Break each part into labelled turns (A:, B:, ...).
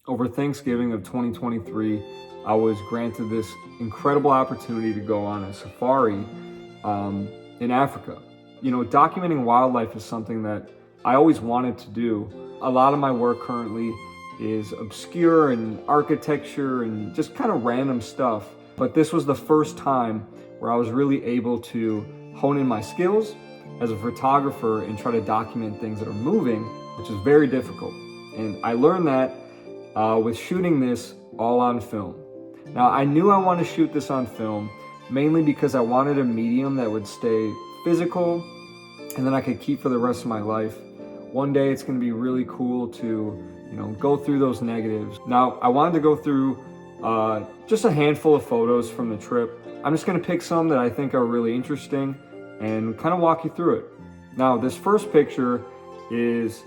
A: Over Thanksgiving of 2023, I was granted this incredible opportunity to go on a safari in Africa. You know, documenting wildlife is something that I always wanted to do. A lot of my work currently is obscure and architecture and just kind of random stuff. But this was the first time where I was really able to hone in my skills as a photographer and try to document things that are moving, which is very difficult. And I learned that with shooting this all on film. Now, I knew I wanted to shoot this on film mainly because I wanted a medium that would stay physical and then I could keep for the rest of my life. One day it's going to be really cool to, go through those negatives. Now, I wanted to go through just a handful of photos from the trip. I'm just going to pick some that I think are really interesting and kind of walk you through it. Now, this first picture is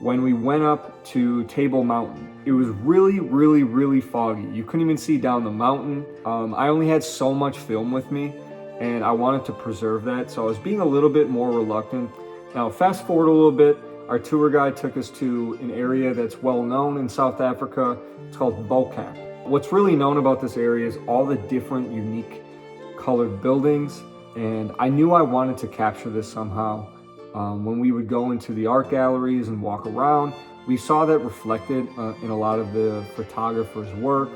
A: when we went up to Table Mountain. It was really, really, really foggy. You couldn't even see down the mountain. I only had so much film with me and I wanted to preserve that, so I was being a little bit more reluctant. Now, fast forward a little bit, our tour guide took us to an area that's well known in South Africa. It's called Bokap. What's really known about this area is all the different unique colored buildings, and I knew I wanted to capture this somehow. When we would go into the art galleries and walk around, we saw that reflected in a lot of the photographers' work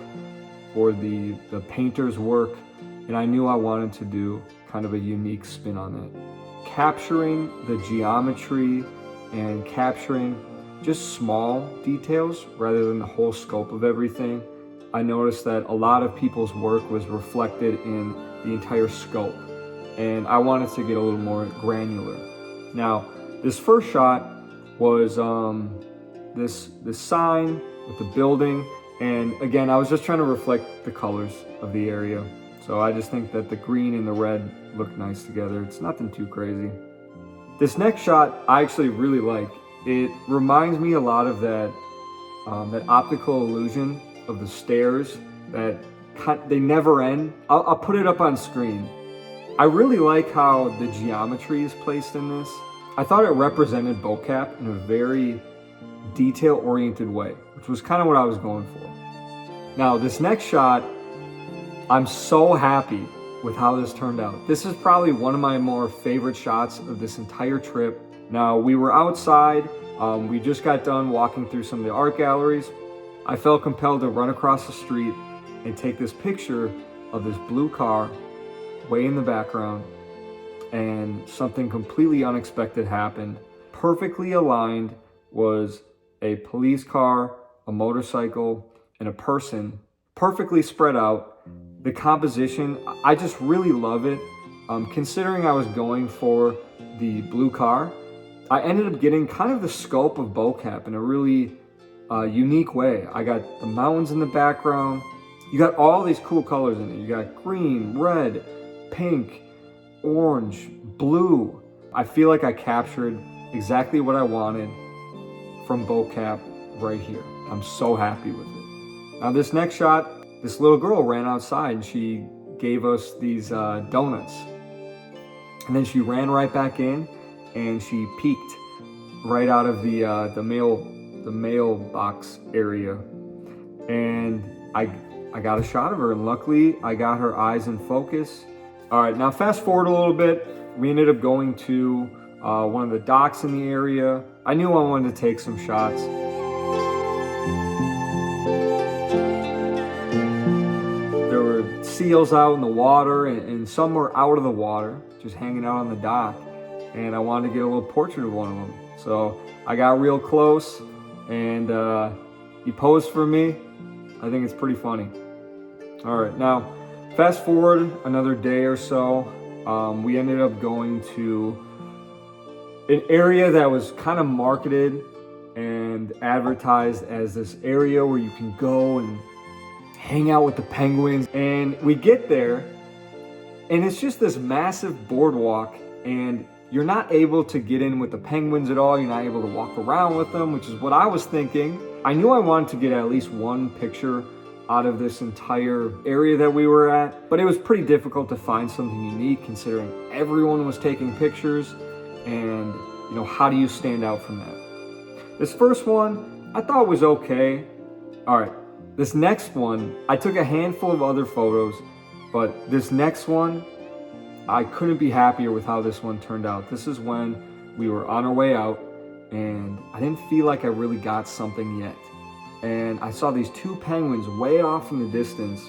A: or the painters' work, and I knew I wanted to do kind of a unique spin on it. Capturing the geometry and capturing just small details rather than the whole scope of everything, I noticed that a lot of people's work was reflected in the entire scope, and I wanted to get a little more granular. Now, this first shot was this sign with the building, and again, I was just trying to reflect the colors of the area. So I just think that the green and the red look nice together. It's nothing too crazy. This next shot I actually really like. It reminds me a lot of that optical illusion of the stairs that they never end. I'll put it up on screen. I really like how the geometry is placed in this. I thought it represented Bokap in a very detail-oriented way, which was kind of what I was going for. Now, this next shot, I'm so happy with how this turned out. This is probably one of my more favorite shots of this entire trip. Now, we were outside. We just got done walking through some of the art galleries. I felt compelled to run across the street and take this picture of this blue car way in the background, and something completely unexpected happened. Perfectly aligned was a police car, a motorcycle, and a person, perfectly spread out. The composition, I just really love it. Considering I was going for the blue car, I ended up getting kind of the scope of Bokap in a really unique way. I got the mountains in the background. You got all these cool colors in it. You got green, red, pink, orange, blue. I feel like I captured exactly what I wanted from Bokap right here. I'm so happy with it. Now, this next shot, this little girl ran outside and she gave us these donuts. And then she ran right back in and she peeked right out of the mailbox area. And I got a shot of her, and luckily I got her eyes in focus. All right, now fast forward a little bit. We ended up going to one of the docks in the area. I knew I wanted to take some shots. There were seals out in the water, and some were out of the water, just hanging out on the dock. And I wanted to get a little portrait of one of them. So I got real close, and he posed for me. I think it's pretty funny. All right, now fast forward another day or so. We ended up going to an area that was kind of marketed and advertised as this area where you can go and hang out with the penguins. And we get there, and it's just this massive boardwalk, and you're not able to get in with the penguins at all. You're not able to walk around with them, which is what I was thinking. I knew I wanted to get at least one picture out of this entire area that we were at, but it was pretty difficult to find something unique considering everyone was taking pictures, and how do you stand out from that? This first one I thought was okay. All right, this next one, I took a handful of other photos, but this next one, I couldn't be happier with how this one turned out. This is when we were on our way out and I didn't feel like I really got something yet. And I saw these two penguins way off in the distance.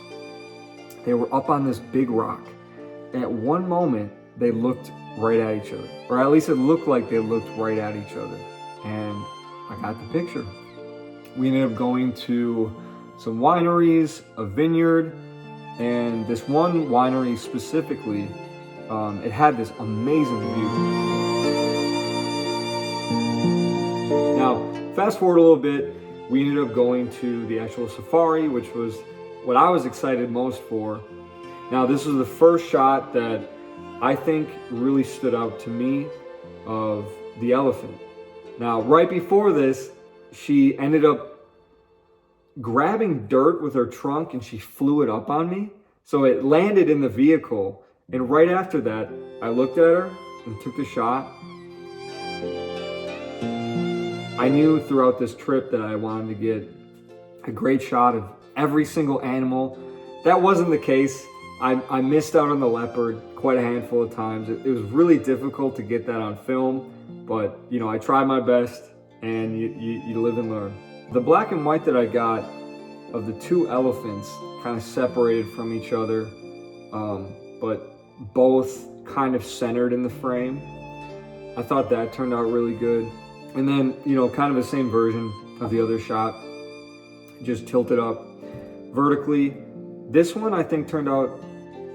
A: They were up on this big rock. And at one moment, they looked right at each other. Or at least it looked like they looked right at each other. And I got the picture. We ended up going to some wineries, a vineyard, and this one winery specifically, it had this amazing view. Now, fast forward a little bit, we ended up going to the actual safari, which was what I was excited most for. Now, this was the first shot that I think really stood out to me of the elephant. Now, right before this, she ended up grabbing dirt with her trunk and she flew it up on me. So it landed in the vehicle. And right after that, I looked at her and took the shot. I knew throughout this trip that I wanted to get a great shot of every single animal. That wasn't the case. I missed out on the leopard quite a handful of times. It was really difficult to get that on film, but you know, I tried my best, and you live and learn. The black and white that I got of the two elephants kind of separated from each other, but both kind of centered in the frame. I thought that turned out really good. And then, you know, kind of the same version of the other shot, just tilted up vertically. This one I think turned out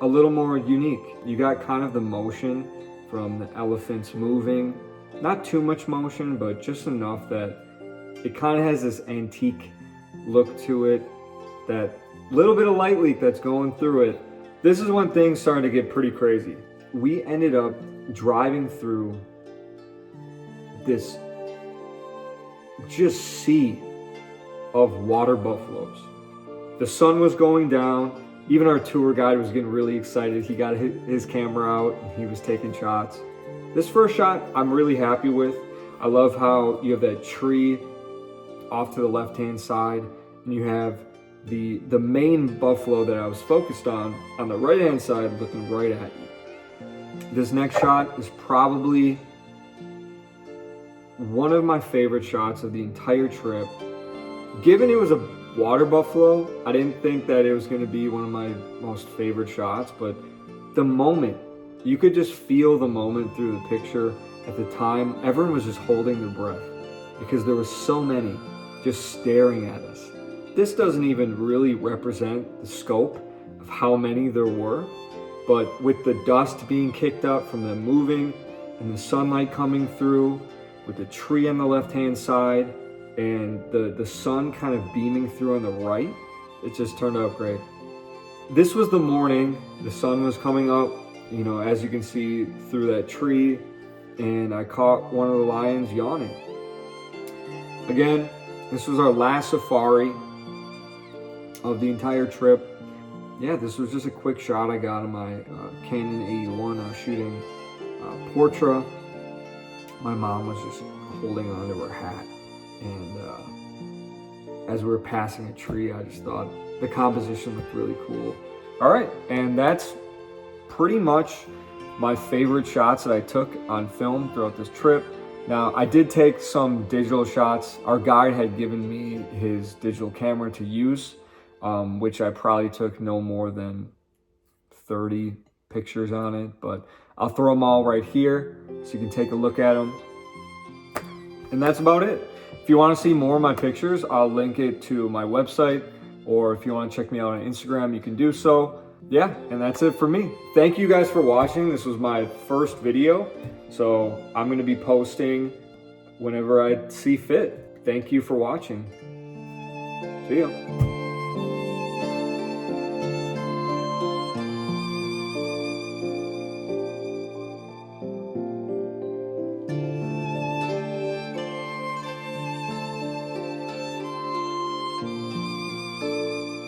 A: a little more unique. You got kind of the motion from the elephants moving. Not too much motion, but just enough that it kind of has this antique look to it. That little bit of light leak that's going through it. This is when things started to get pretty crazy. We ended up driving through this just sea of water buffaloes. The sun was going down. Even our tour guide was getting really excited. He got his camera out and he was taking shots. This first shot I'm really happy with. I love how you have that tree off to the left-hand side and you have the main buffalo that I was focused on the right-hand side looking right at you. This next shot is probably one of my favorite shots of the entire trip. Given it was a water buffalo, I didn't think that it was going to be one of my most favorite shots, but the moment, you could just feel the moment through the picture. At the time, everyone was just holding their breath because there were so many just staring at us. This doesn't even really represent the scope of how many there were, but with the dust being kicked up from them moving and the sunlight coming through with the tree on the left-hand side and the sun kind of beaming through on the right, it just turned out great. This was the morning, the sun was coming up, you know, as you can see through that tree, and I caught one of the lions yawning. Again, this was our last safari of the entire trip. Yeah, this was just a quick shot I got on my Canon 81. I was shooting Portra. My mom was just holding onto her hat, and as we were passing a tree, I just thought the composition looked really cool. All right, and that's pretty much my favorite shots that I took on film throughout this trip. Now, I did take some digital shots. Our guide had given me his digital camera to use, which I probably took no more than 30 pictures on it, but I'll throw them all right here so you can take a look at them. And that's about it. If you want to see more of my pictures, I'll link it to my website, or if you want to check me out on Instagram, you can do so. Yeah, and that's it for me. Thank you guys for watching. This was my first video, so I'm going to be posting whenever I see fit. Thank you for watching. See ya.